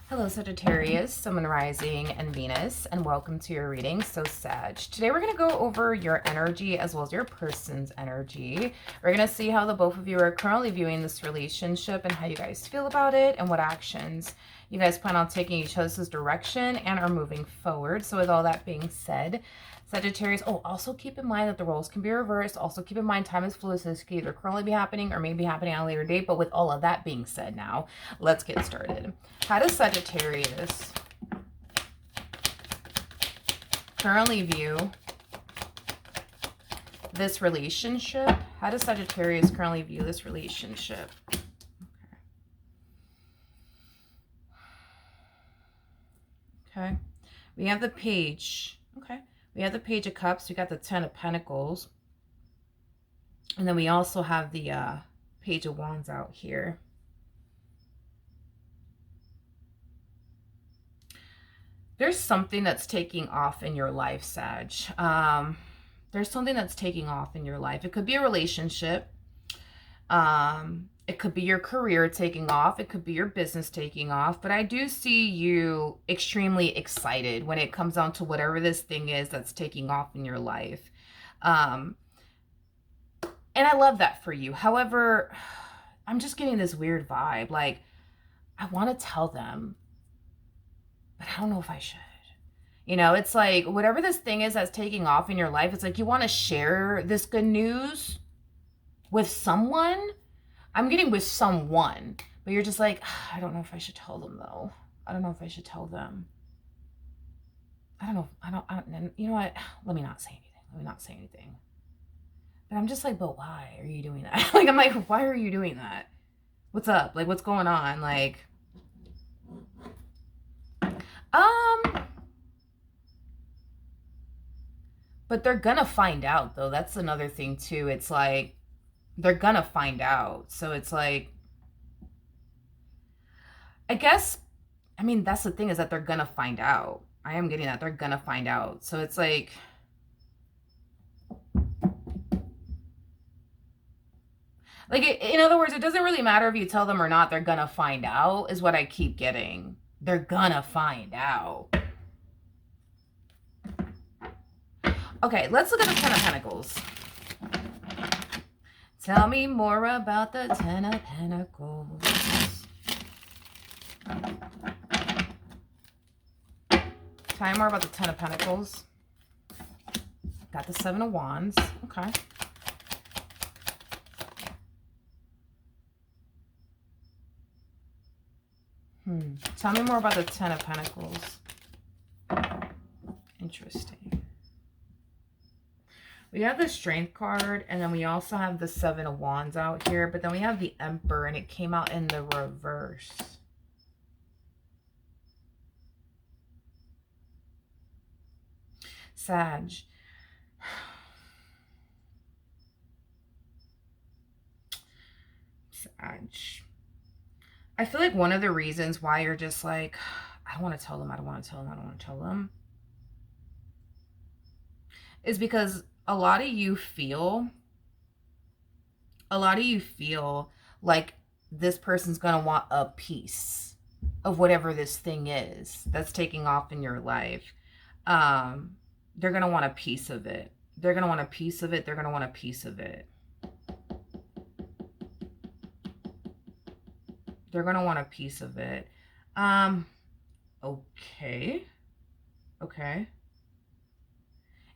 Hello, Sagittarius, Sun, Rising, and Venus, and welcome to your reading. So, Sag, today we're going to go over your energy as well as your person's energy. We're going to see how the both of you are currently viewing this relationship and how you guys feel about it and what actions you guys plan on taking each other's direction and are moving forward. So, with all that being said, Sagittarius, also keep in mind that the roles can be reversed. Also keep in mind time is fluid, so this could either currently be happening or may be happening at a later date. But with all of that being said now, let's get started. How does Sagittarius currently view this relationship? How does Sagittarius currently view this relationship? Okay. We have the page. Okay. We have the Page of Cups. We got the Ten of Pentacles. And then we also have the Page of Wands out here. There's something that's taking off in your life, Sag. There's something that's taking off in your life. It could be a relationship. It could be your career taking off. It could be your business taking off. But I do see you extremely excited when it comes down to whatever this thing is that's taking off in your life. And I love that for you. However, I'm just getting this weird vibe. Like, I want to tell them, but I don't know if I should. You know, it's like whatever this thing is that's taking off in your life, it's like you want to share this good news with someone. I'm getting with someone, but you're just like, I don't know if I should tell them though. I don't know if I should tell them. I don't know. You know what? Let me not say anything. But I'm just like, but why are you doing that? Like, I'm like, why are you doing that? What's up? Like, what's going on? Like, but they're gonna find out though. That's another thing too. It's like, they're gonna find out. So it's like, I guess, I mean, that's the thing, is that they're gonna find out. I am getting that. They're gonna find out. So it's like, in other words, it doesn't really matter if you tell them or not. They're gonna find out is what I keep getting. They're gonna find out. Okay, let's look at the Ten of Pentacles. Tell me more about the Ten of Pentacles. Tell me more about the Ten of Pentacles. Got the Seven of Wands. Okay. Tell me more about the Ten of Pentacles. Interesting. We have the Strength card, and then we also have the Seven of Wands out here, but then we have the Emperor, and it came out in the reverse. Sag. Sag. I feel like one of the reasons why you're just like, I don't want to tell them, I don't want to tell them, I don't want to tell them, is because a lot of you feel like this person's going to want a piece of whatever this thing is that's taking off in your life. They're going to want a piece of it. They're going to want a piece of it. They're going to want a piece of it. They're going to want a piece of it. Okay.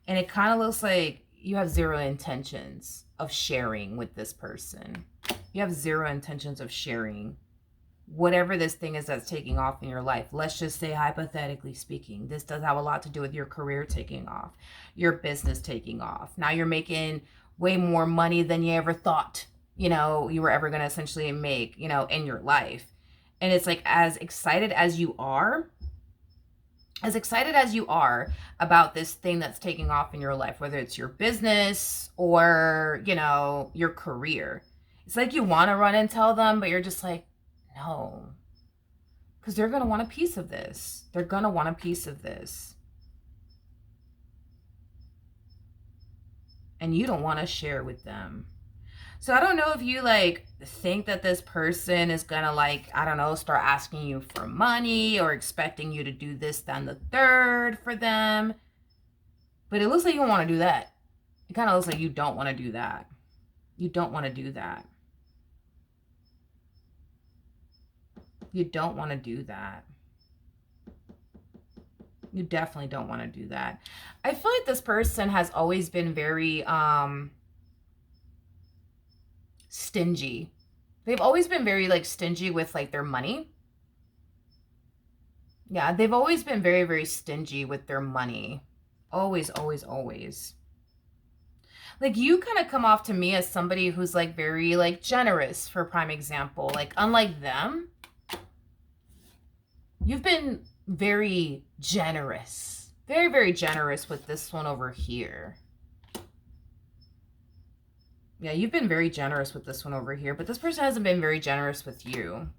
And it kind of looks like you have zero intentions of sharing with this person. You have zero intentions of sharing whatever this thing is that's taking off in your life. Let's just say, hypothetically speaking, this does have a lot to do with your career taking off, your business taking off. Now you're making way more money than you ever thought, you know, you were ever going to essentially make, you know, in your life. And it's like, as excited as you are about this thing that's taking off in your life, whether it's your business or, you know, your career, it's like you want to run and tell them, but you're just like, no, because they're going to want a piece of this. They're going to want a piece of this. And you don't want to share with them. So I don't know if you like think that this person is gonna like, I don't know, start asking you for money or expecting you to do this, then the third for them. But it looks like you don't want to do that. It kind of looks like you don't want to do that. You don't want to do that. You don't want to do that. You definitely don't want to do that. I feel like this person has always been very stingy. They've always been very like stingy with like their money. Yeah, they've always been very, very stingy with their money. Always, always, always. Like you kind of come off to me as somebody who's like very like generous, for prime example. Like unlike them, you've been very generous. Very, very generous with this one over here. Yeah, you've been very generous with this one over here, but this person hasn't been very generous with you.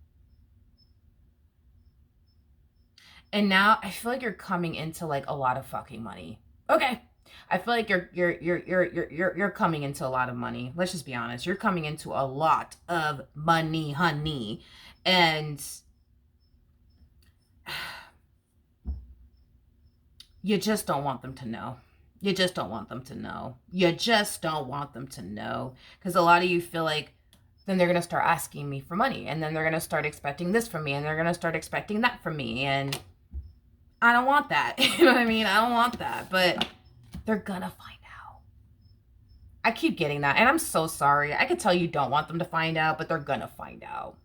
And now I feel like you're coming into like a lot of fucking money. Okay. I feel like you're coming into a lot of money. Let's just be honest. You're coming into a lot of money, honey. And you just don't want them to know. You just don't want them to know. You just don't want them to know. Because a lot of you feel like, then they're going to start asking me for money. And then they're going to start expecting this from me. And they're going to start expecting that from me. And I don't want that. You know what I mean? I don't want that. But they're going to find out. I keep getting that. And I'm so sorry. I could tell you don't want them to find out. But they're going to find out.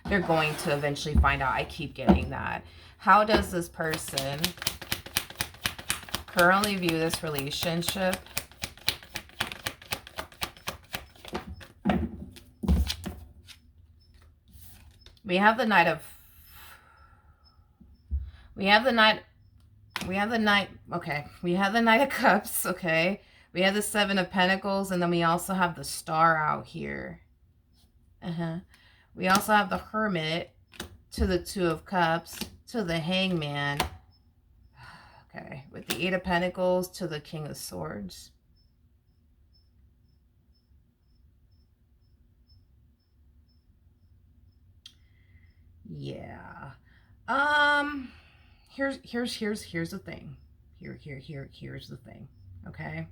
They're going to eventually find out. I keep getting that. How does this person currently view this relationship? We have the Knight of Cups, okay? We have the Seven of Pentacles, and then we also have the Star out here. We also have the Hermit to the Two of Cups to the Hangman. Okay, with the Eight of Pentacles to the King of Swords. Yeah. Here's the thing. Here's the thing. Okay.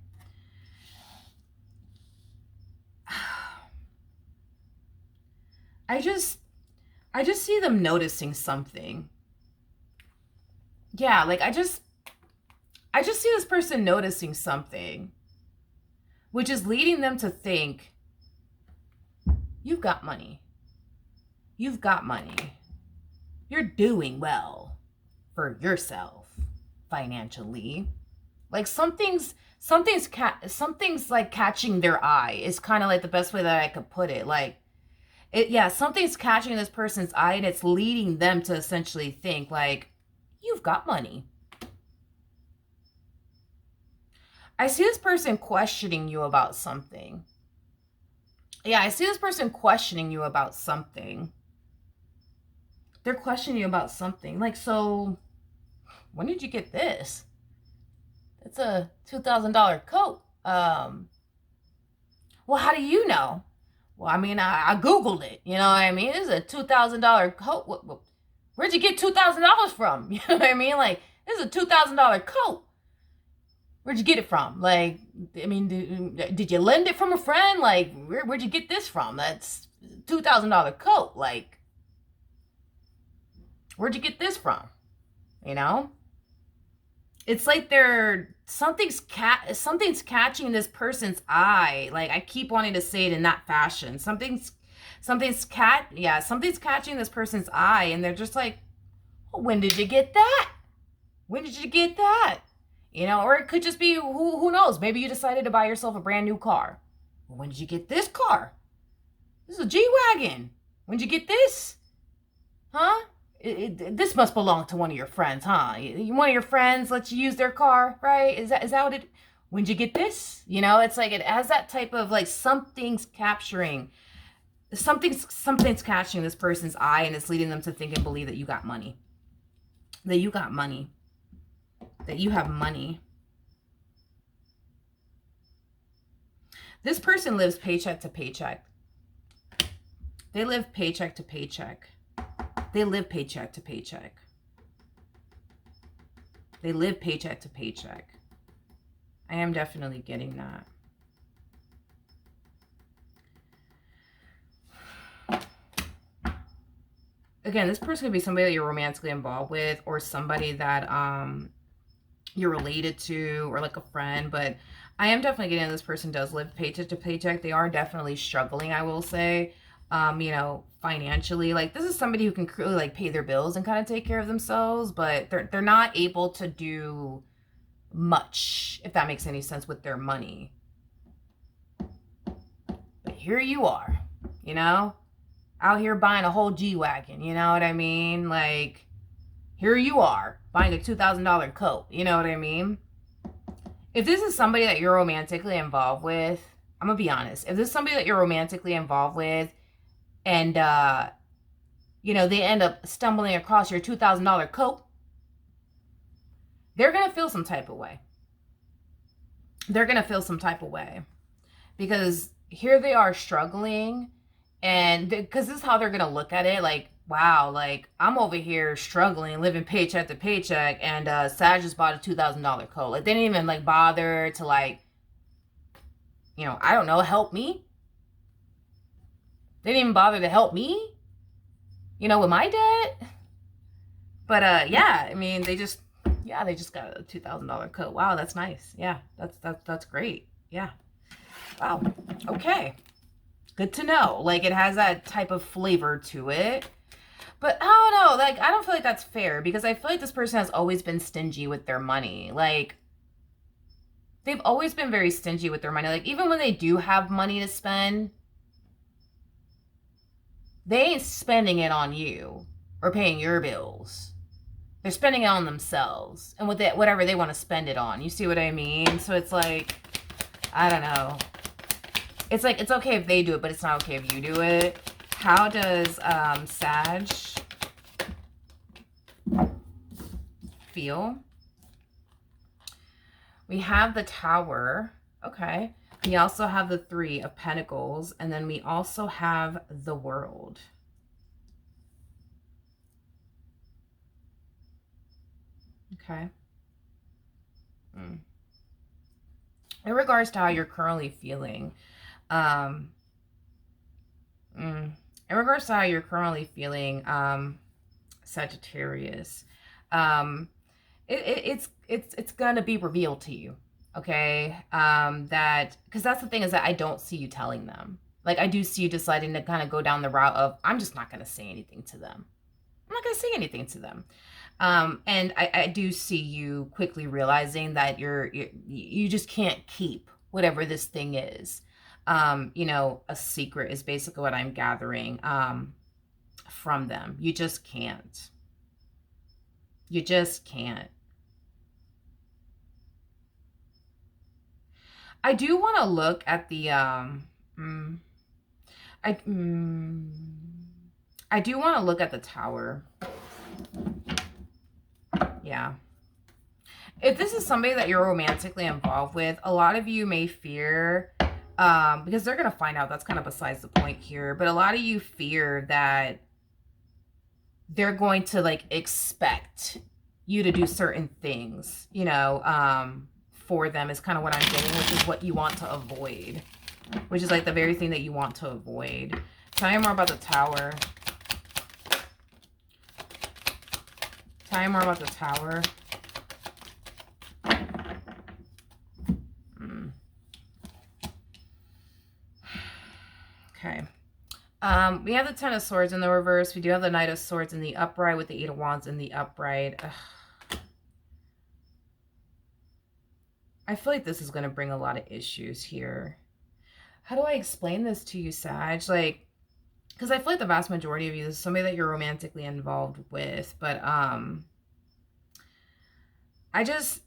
I just see them noticing something. Yeah, like I just see this person noticing something, which is leading them to think, you've got money. You've got money. You're doing well for yourself financially. Like something's like catching their eye is kind of like the best way that I could put it. Like something's catching this person's eye, and it's leading them to essentially think like, you've got money. I see this person questioning you about something. Yeah, I see this person questioning you about something. They're questioning you about something. Like, so, when did you get this? It's a $2,000 coat. Well, how do you know? Well, I mean, I Googled it. You know what I mean? This is a $2,000 coat. Where'd you get $2,000 from? You know what I mean? Like, this is a $2,000 coat. Where'd you get it from? Like, I mean, did you lend it from a friend? Like, where'd you get this from? That's a $2,000 coat. Like, where'd you get this from? You know? It's like something's catching this person's eye. Like, I keep wanting to say it in that fashion. Something's catching this person's eye, and they're just like, oh, when did you get that? When did you get that? You know, or it could just be, who knows? Maybe you decided to buy yourself a brand new car. Well, when did you get this car? This is a G-Wagon. When did you get this? Huh? This must belong to one of your friends, huh? One of your friends lets you use their car, right? Is that what it... When did you get this? You know, it's like it has that type of like something's catching this person's eye, and it's leading them to think and believe that you got money. That you got money. That you have money. This person lives paycheck to paycheck. They live paycheck to paycheck. They live paycheck to paycheck. They live paycheck to paycheck. I am definitely getting that. Again, this person could be somebody that you're romantically involved with, or somebody that you're related to, or like a friend. But I am definitely getting this person does live paycheck to paycheck. They are definitely struggling, I will say, you know, financially. Like, this is somebody who can really like pay their bills and kind of take care of themselves, but they're not able to do much, if that makes any sense, with their money. But here you are, you know, out here buying a whole G-Wagon, you know what I mean? Like, here you are buying a $2,000 coat, you know what I mean? If this is somebody that you're romantically involved with, I'm gonna be honest. If this is somebody that you're romantically involved with, and you know, they end up stumbling across your $2,000 coat, they're gonna feel some type of way. They're gonna feel some type of way, because here they are struggling, and because this is how they're gonna look at it, like, wow, like, I'm over here struggling, living paycheck to paycheck, and Sag just bought a $2,000 coat. Like, they didn't even like bother to, like, you know, I don't know, help me. They didn't even bother to help me, you know, with my debt. But yeah, I mean, they just got a $2,000 coat. Wow, that's nice. Yeah, that's great. Yeah. Wow. Okay. Good to know. Like, it has that type of flavor to it. But I don't know. Like, I don't feel like that's fair, because I feel like this person has always been stingy with their money. Like, they've always been very stingy with their money. Like, even when they do have money to spend, they ain't spending it on you or paying your bills. They're spending it on themselves and whatever they want to spend it on. You see what I mean? So it's like, I don't know. It's like, it's okay if they do it, but it's not okay if you do it. How does Sag feel? We have the Tower. Okay. We also have the Three of Pentacles. And then we also have the World. Okay. In regards to how you're currently feeling, in regards to how you're currently feeling, Sagittarius, it's gonna be revealed to you, okay? That, because that's the thing, is that I don't see you telling them. Like, I do see you deciding to kind of go down the route of, I'm just not gonna say anything to them. I'm not gonna say anything to them. And I do see you quickly realizing that you just can't keep whatever this thing is. You know, a secret is basically what I'm gathering from them. You just can't. You just can't. I do want to look at the I do want to look at the Tower. Yeah. If this is somebody that you're romantically involved with, a lot of you may fear, because they're going to find out, that's kind of besides the point here, but a lot of you fear that they're going to, like, expect you to do certain things, you know, for them, is kind of what I'm getting, which is what you want to avoid, which is like the very thing that you want to avoid. Tell me more about the Tower. Tell me more about the Tower. Okay. We have the Ten of Swords in the reverse. We do have the Knight of Swords in the upright, with the Eight of Wands in the upright. Ugh. I feel like this is going to bring a lot of issues here. How do I explain this to you, Sag? Like, because I feel like the vast majority of you, this is somebody that you're romantically involved with, but I just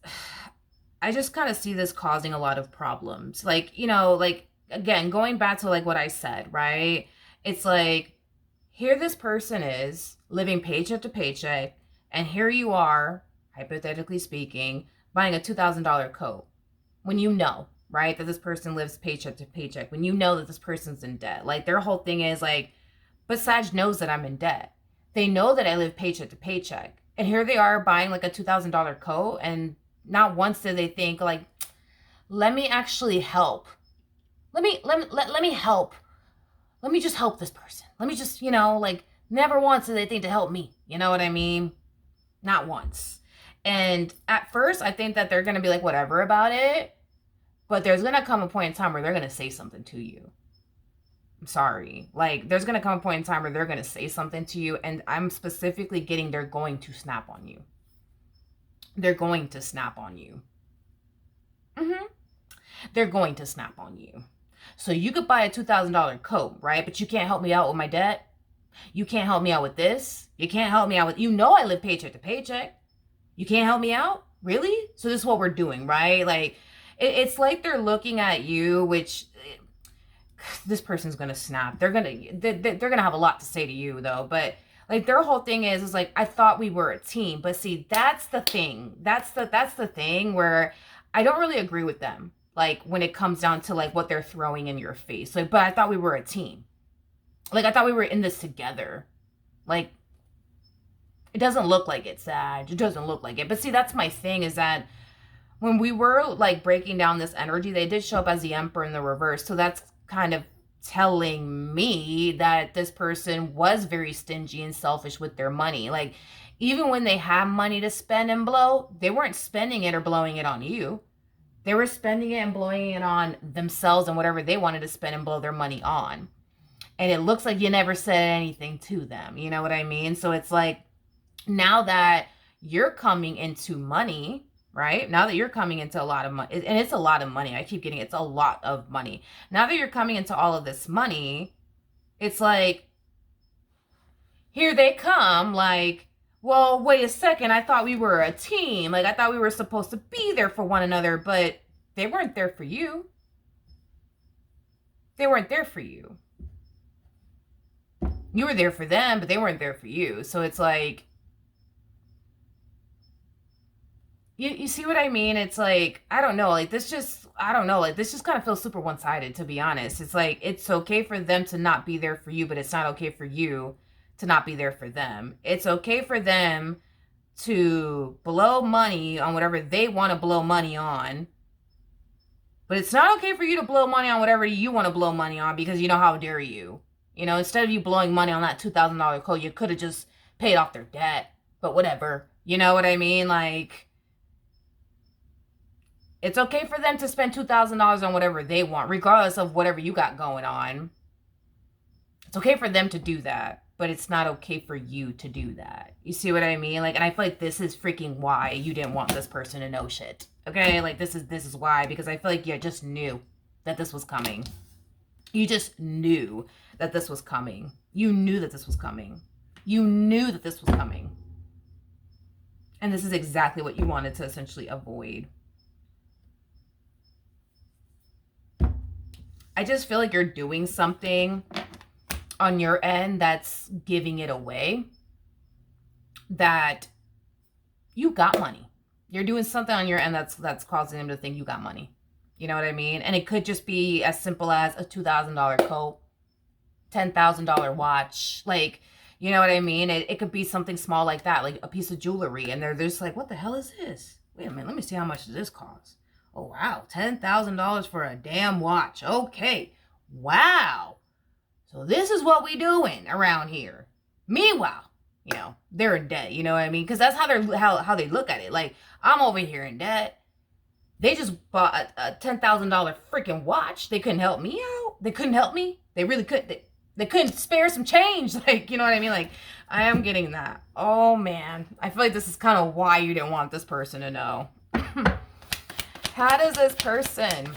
kind of see this causing a lot of problems. Like, you know, like, again, going back to like what I said, right? It's like, here this person is living paycheck to paycheck, and here you are, hypothetically speaking, buying a $2,000 coat when you know right? That this person lives paycheck to paycheck, when you know that this person's in debt. Like, their whole thing is like, but Sag knows that I'm in debt. They know that I live paycheck to paycheck. And here they are buying like a $2,000 coat, and not once did they think like, let me actually help. Let me help. Let me just help this person. Let me just, like, never once did they think to help me. You know what I mean? Not once. And at first, I think that they're going to be like, whatever about it. But there's going to come a point in time where they're going to say something to you. I'm sorry. Like, there's going to come a point in time where they're going to say something to you. And I'm specifically getting, they're going to snap on you. They're going to snap on you. They're going to snap on you. So you could buy a $2,000 coat, right? But you can't help me out with my debt. You can't help me out with this. You can't help me out with, I live paycheck to paycheck. You can't help me out? Really? So this is what we're doing, right? Like, it's like they're looking at you, which this person's going to snap. They're going to have a lot to say to you though. But like, their whole thing is like, I thought we were a team. But see, that's the thing. That's the thing where I don't really agree with them. Like, when it comes down to like what they're throwing in your face. Like, but I thought we were a team. Like, I thought we were in this together. Like, it doesn't look like it, Sag. It doesn't look like it. But see, that's my thing, is that when we were like breaking down this energy, they did show up as the Emperor in the reverse. So that's kind of telling me that this person was very stingy and selfish with their money. Like, even when they have money to spend and blow, they weren't spending it or blowing it on you. They were spending it and blowing it on themselves and whatever they wanted to spend and blow their money on. And it looks like you never said anything to them. You know what I mean? So it's like, now that you're coming into money, right? Now that you're coming into a lot of money, and it's a lot of money. I keep getting, it's a lot of money. Now that you're coming into all of this money, it's like, here they come, like, well, wait a second, I thought we were a team. Like, I thought we were supposed to be there for one another, but they weren't there for you. They weren't there for you. You were there for them, but they weren't there for you. So it's like, you see what I mean? It's like, I don't know, like, this just kind of feels super one-sided, to be honest. It's like, it's okay for them to not be there for you, but it's not okay for you to not be there for them. It's okay for them to blow money on whatever they want to blow money on, but it's not okay for you to blow money on whatever you want to blow money on, because how dare you? Instead of you blowing money on that $2,000 coat, you could have just paid off their debt, but whatever. You know what I mean? Like, it's okay for them to spend $2,000 on whatever they want, regardless of whatever you got going on. It's okay for them to do that, but it's not okay for you to do that. You see what I mean? Like, and I feel like this is freaking why you didn't want this person to know shit. Okay? Like, this is why, because I feel like you just knew that this was coming. You just knew that this was coming. You knew that this was coming. You knew that this was coming. And this is exactly what you wanted to essentially avoid. I just feel like you're doing something on your end that's giving it away, that you got money. You're doing something on your end that's causing them to think you got money. You know what I mean? And it could just be as simple as a $2,000 coat, $10,000 watch. Like, you know what I mean? It could be something small like that, like a piece of jewelry. And they're just like, what the hell is this? Wait a minute, let me see how much does this cost. Oh, wow, $10,000 for a damn watch. Okay, wow. So this is what we doing around here. Meanwhile, they're in debt. You know what I mean? Because that's how they look at it. Like, I'm over here in debt. They just bought a $10,000 freaking watch. They couldn't help me out. They couldn't help me. They really couldn't. They couldn't spare some change. Like, you know what I mean? Like, I am getting that. Oh, man. I feel like this is kind of why you didn't want this person to know. How does this person...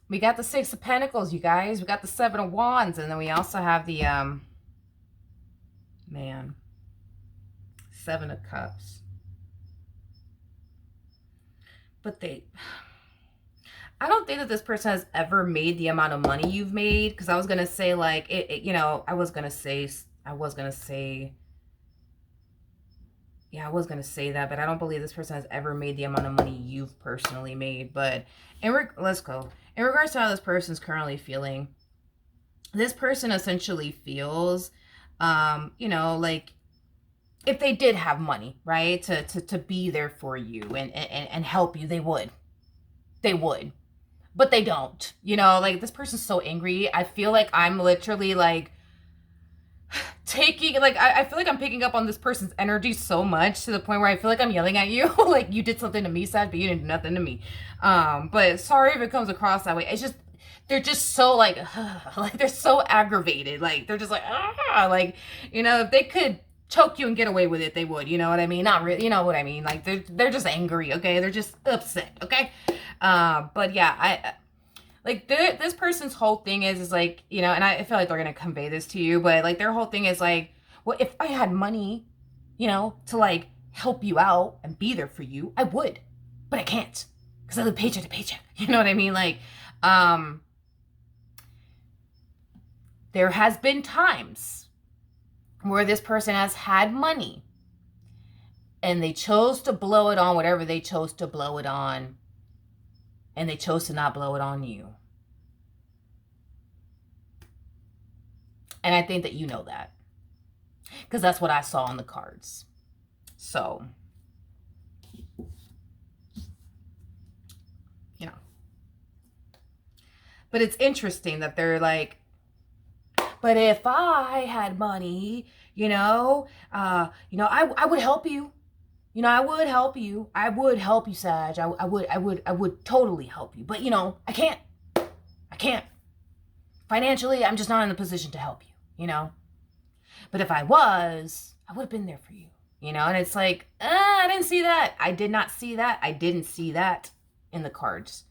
We got the Six of Pentacles, you guys. We got the Seven of Wands. And then we also have the, Seven of Cups. but I don't think that this person has ever made the amount of money you've made. Because I was gonna say like I was gonna say yeah, I was gonna say that, but I don't believe this person has ever made the amount of money you've personally made. But let's go. In regards to how this person's currently feeling, this person essentially feels, like if they did have money, right, to be there for you and help you, they would. They would. But they don't. Like this person's so angry. I feel like I'm literally like taking like I feel like I'm picking up on this person's energy so much to the point where I feel like I'm yelling at you like you did something to me, Sag, but you didn't do nothing to me. But sorry if it comes across that way. It's just they're just so like like they're so aggravated. Like they're just like like if they could choke you and get away with it, they would. You know what I mean? Not really. You know what I mean? Like they're just angry. Okay, they're just upset. Okay. But yeah, I like this person's whole thing is like, and I feel like they're going to convey this to you, but like their whole thing is like, well, if I had money, to like help you out and be there for you, I would, but I can't because I live paycheck to paycheck. You know what I mean? Like, there has been times where this person has had money and they chose to blow it on whatever they chose to blow it on. And they chose to not blow it on you. And I think that you know that. Because that's what I saw on the cards. So, But it's interesting that they're like, but if I had money, I would help you. I would help you. I would help you, Sag. I would totally help you. But, I can't. I can't. Financially, I'm just not in a position to help you, But if I was, I would have been there for you, And it's like, I didn't see that. I did not see that. I didn't see that in the cards.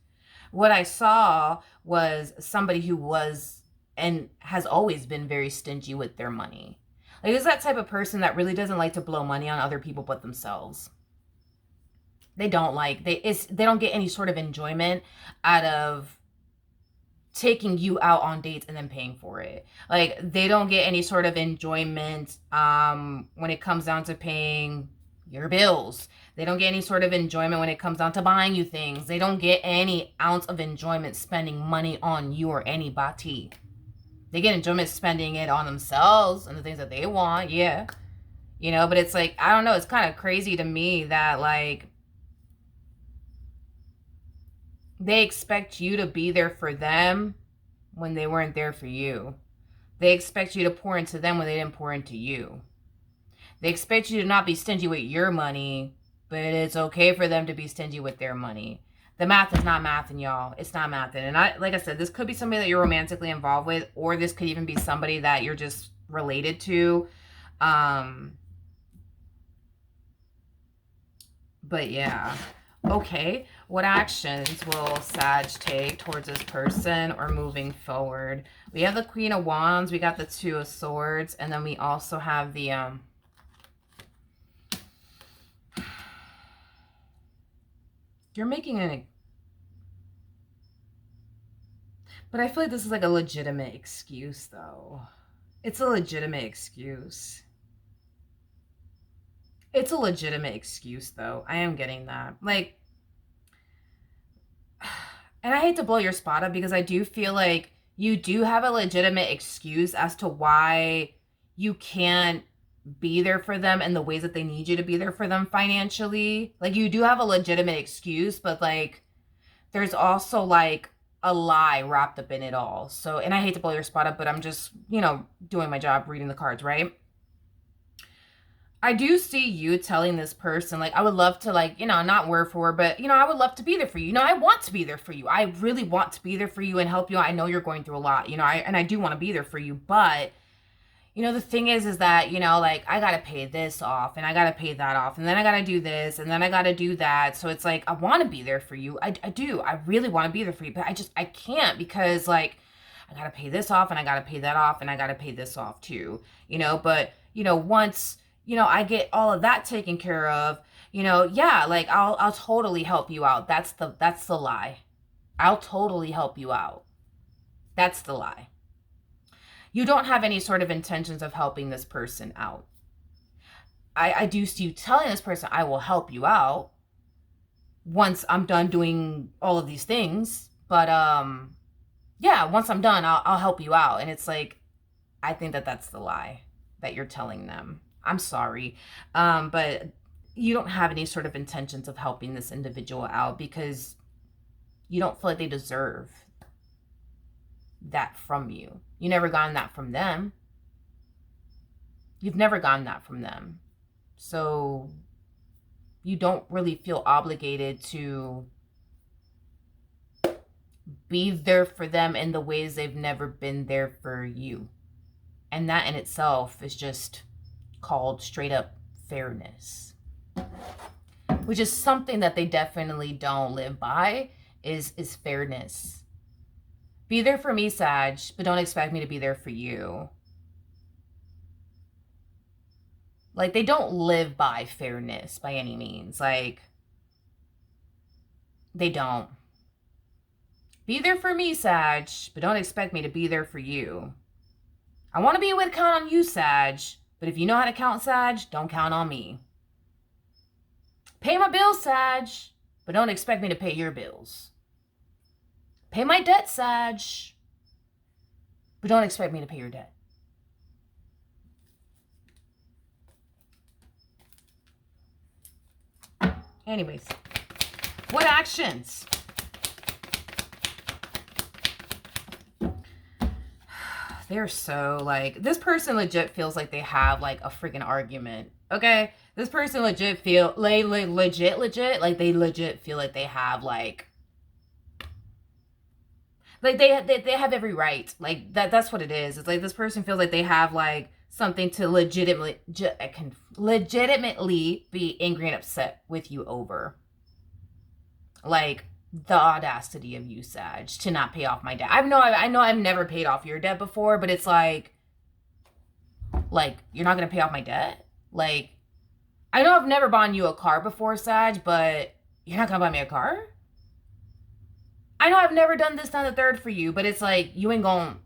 What I saw was somebody who was and has always been very stingy with their money. Like, it's that type of person that really doesn't like to blow money on other people but themselves. They don't don't get any sort of enjoyment out of taking you out on dates and then paying for it. Like, they don't get any sort of enjoyment when it comes down to paying your bills. They don't get any sort of enjoyment when it comes down to buying you things. They don't get any ounce of enjoyment spending money on you or anybody. They get enjoyment spending it on themselves and the things that they want, yeah. But it's like, I don't know, it's kind of crazy to me that, like, they expect you to be there for them when they weren't there for you. They expect you to pour into them when they didn't pour into you. They expect you to not be stingy with your money, but it's okay for them to be stingy with their money. The math is not mathing, y'all. It's not mathing. And like I said, this could be somebody that you're romantically involved with, or this could even be somebody that you're just related to. But yeah. Okay. What actions will Sag take towards this person or moving forward? We have the Queen of Wands. We got the Two of Swords. And then we also have the... You're making an... But I feel like this is like a legitimate excuse, though. It's a legitimate excuse. It's a legitimate excuse, though. I am getting that. Like, and I hate to blow your spot up because I do feel like you do have a legitimate excuse as to why you can't be there for them in the ways that they need you to be there for them financially. Like, you do have a legitimate excuse, but like, there's also like a lie wrapped up in it all. So, and I hate to blow your spot up, but I'm just, doing my job, reading the cards, right? I do see you telling this person, like, I would love to, like, not word for word, but, I would love to be there for you. I want to be there for you. I really want to be there for you and help you. I know you're going through a lot, I do want to be there for you, but the thing is that, like, I got to pay this off and I got to pay that off. And then I got to do this and then I got to do that. So it's like, I want to be there for you. I do. I really want to be there for you. But I can't because, like, I got to pay this off and I got to pay that off and I got to pay this off too. But, once, I get all of that taken care of, yeah, like I'll totally help you out. That's the lie. I'll totally help you out. That's the lie. You don't have any sort of intentions of helping this person out. I do see you telling this person, I will help you out once I'm done doing all of these things. But yeah, once I'm done, I'll help you out. And it's like, I think that's the lie that you're telling them. I'm sorry. But you don't have any sort of intentions of helping this individual out because you don't feel like they deserve that from you. You never gotten that from them. You've never gotten that from them. So you don't really feel obligated to be there for them in the ways they've never been there for you. And that in itself is just called straight up fairness, which is something that they definitely don't live by, is fairness. Be there for me, Sag, but don't expect me to be there for you. Like, they don't live by fairness by any means. Like, they don't. Be there for me, Sag, but don't expect me to be there for you. I want to be able to count on you, Sag, but if you know how to count, Sag, don't count on me. Pay my bills, Sag, but don't expect me to pay your bills. Pay my debt, Sag, but don't expect me to pay your debt. Anyways, what actions? They're so like, this person legit feels like they have like a freaking argument. Okay, this person legit feel like legit like they legit feel like they have like they have every right. Like that's what it is. It's like this person feels like they have like something to legitimately be angry and upset with you over. Like the audacity of you, Sag, to not pay off my debt. I know I've never paid off your debt before, but it's like you're not gonna pay off my debt? Like, I know I've never bought you a car before, Sag, but you're not gonna buy me a car? I know I've never done this, down the third for you, but it's like, you're not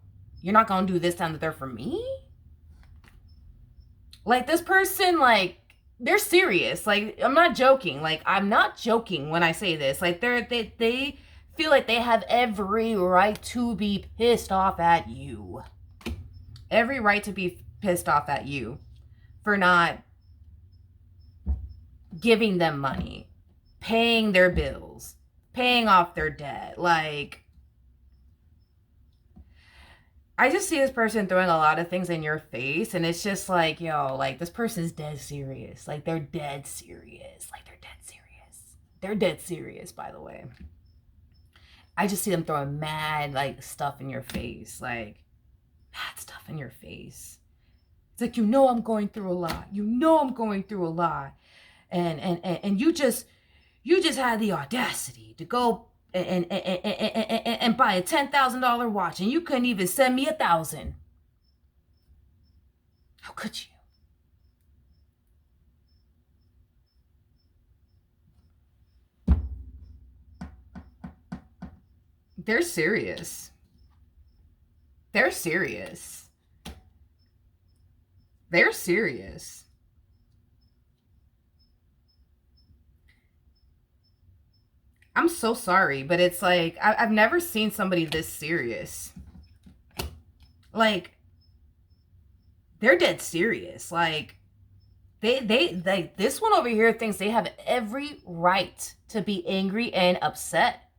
gonna do this, down the third for me? Like, this person, like, they're serious. Like, I'm not joking. Like, I'm not joking when I say this. Like, they feel like they have every right to be pissed off at you. Every right to be pissed off at you for not giving them money, paying their bills, paying off their debt. Like, I just see this person throwing a lot of things in your face, and it's just like, yo, like, this person's dead serious. Like, they're dead serious. Like, they're dead serious. They're dead serious, by the way. I just see them throwing mad, like, stuff in your face. Like, mad stuff in your face. It's like, I'm going through a lot. I'm going through a lot. And you just had the audacity to go and buy a $10,000 watch, and you couldn't even send me $1,000. How could you? They're serious. They're serious. They're serious. I'm so sorry, but it's like, I've never seen somebody this serious. Like, they're dead serious. Like, they like, this one over here thinks they have every right to be angry and upset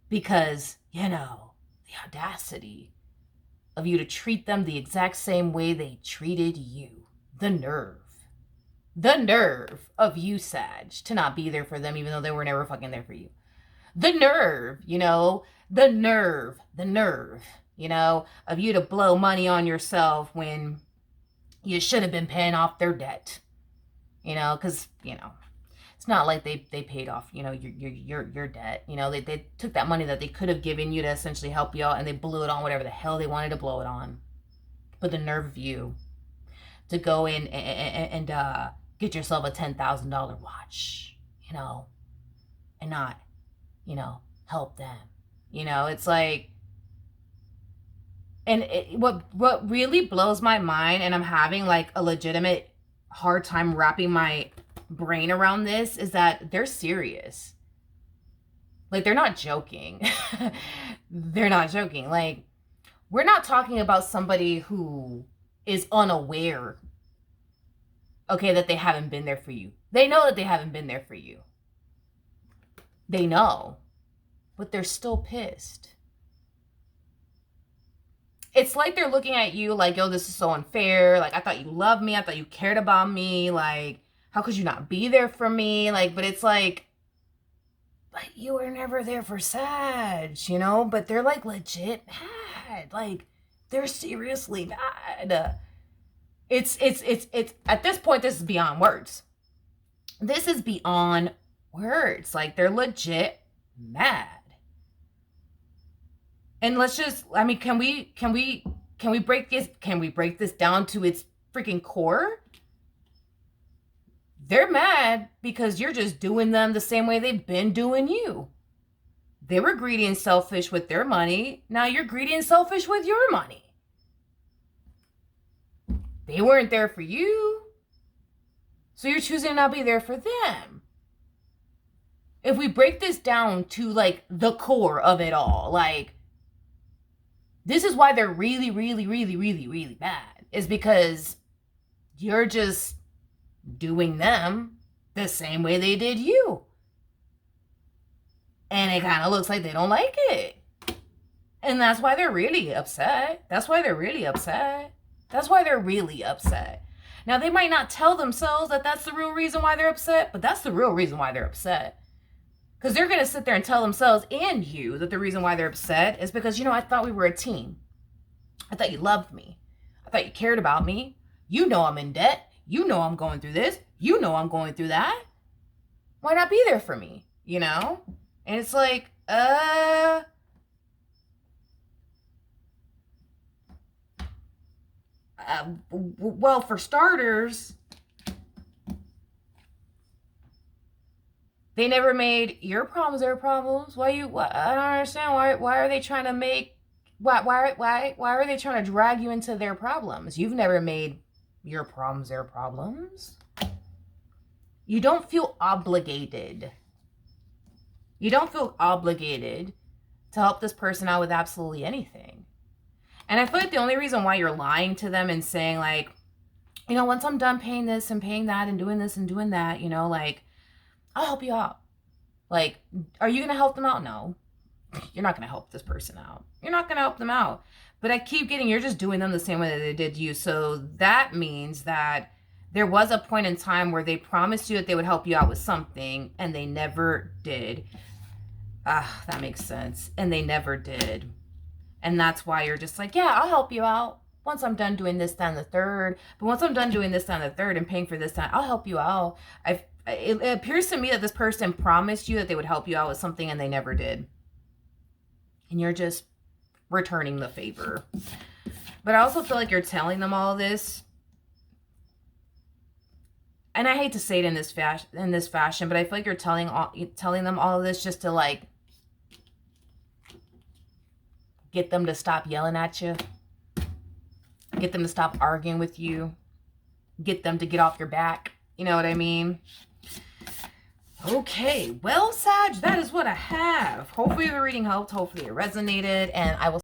because, the audacity of you to treat them the exact same way they treated you. The nerve of you, Sag, to not be there for them even though they were never fucking there for you. The nerve, the nerve, of you to blow money on yourself when you should have been paying off their debt. Because, it's not like they paid off, your debt. They took that money that they could have given you to essentially help you out, and they blew it on whatever the hell they wanted to blow it on. But the nerve of you to go in and get yourself a $10,000 watch, and not, help them. It's like, and what really blows my mind, and I'm having like a legitimate hard time wrapping my brain around this, is that they're serious. Like, they're not joking. They're not joking. Like, we're not talking about somebody who is unaware, okay, that they haven't been there for you. They know that they haven't been there for you. They know, but they're still pissed. It's like they're looking at you like, yo, this is so unfair. Like, I thought you loved me. I thought you cared about me. Like, how could you not be there for me? Like, but it's like, but you were never there for Sag, But they're like legit mad. Like, they're seriously mad. It's at this point, this is beyond words. This is beyond words. Like, they're legit mad. And let's just, I mean, can we break this down to its freaking core? They're mad because you're just doing them the same way they've been doing you. They were greedy and selfish with their money. Now you're greedy and selfish with your money. They weren't there for you, so you're choosing to not be there for them. If we break this down to like the core of it all, like, this is why they're really, really, really, really, really bad, is because you're just doing them the same way they did you. And it kind of looks like they don't like it. And that's why they're really upset. That's why they're really upset. Now, they might not tell themselves that that's the real reason why they're upset, but that's the real reason why they're upset. Because they're going to sit there and tell themselves and you that the reason why they're upset is because, I thought we were a team. I thought you loved me. I thought you cared about me. I'm in debt. I'm going through this. I'm going through that. Why not be there for me? And it's like, well, for starters, they never made your problems their problems. I don't understand. Why are they trying to make, why are they trying to drag you into their problems? You've never made your problems their problems. You don't feel obligated. To help this person out with absolutely anything. And I feel like the only reason why you're lying to them and saying like, once I'm done paying this and paying that and doing this and doing that, like, I'll help you out. Like, are you going to help them out? No. You're not going to help this person out. You're not going to help them out. But I keep getting, you're just doing them the same way that they did you. So that means that there was a point in time where they promised you that they would help you out with something, and they never did. That makes sense. And they never did. And that's why you're just like, yeah, I'll help you out once I'm done doing this, that, and the third. But once I'm done doing this, that, and the third and paying for this, that, I'll help you out. It appears to me that this person promised you that they would help you out with something, and they never did. And you're just returning the favor. But I also feel like you're telling them all this. And I hate to say it in this fashion, but I feel like you're telling them all of this just to like get them to stop yelling at you, get them to stop arguing with you, get them to get off your back. You know what I mean? Okay, well, Sag, that is what I have. Hopefully the reading helped. Hopefully it resonated, and I will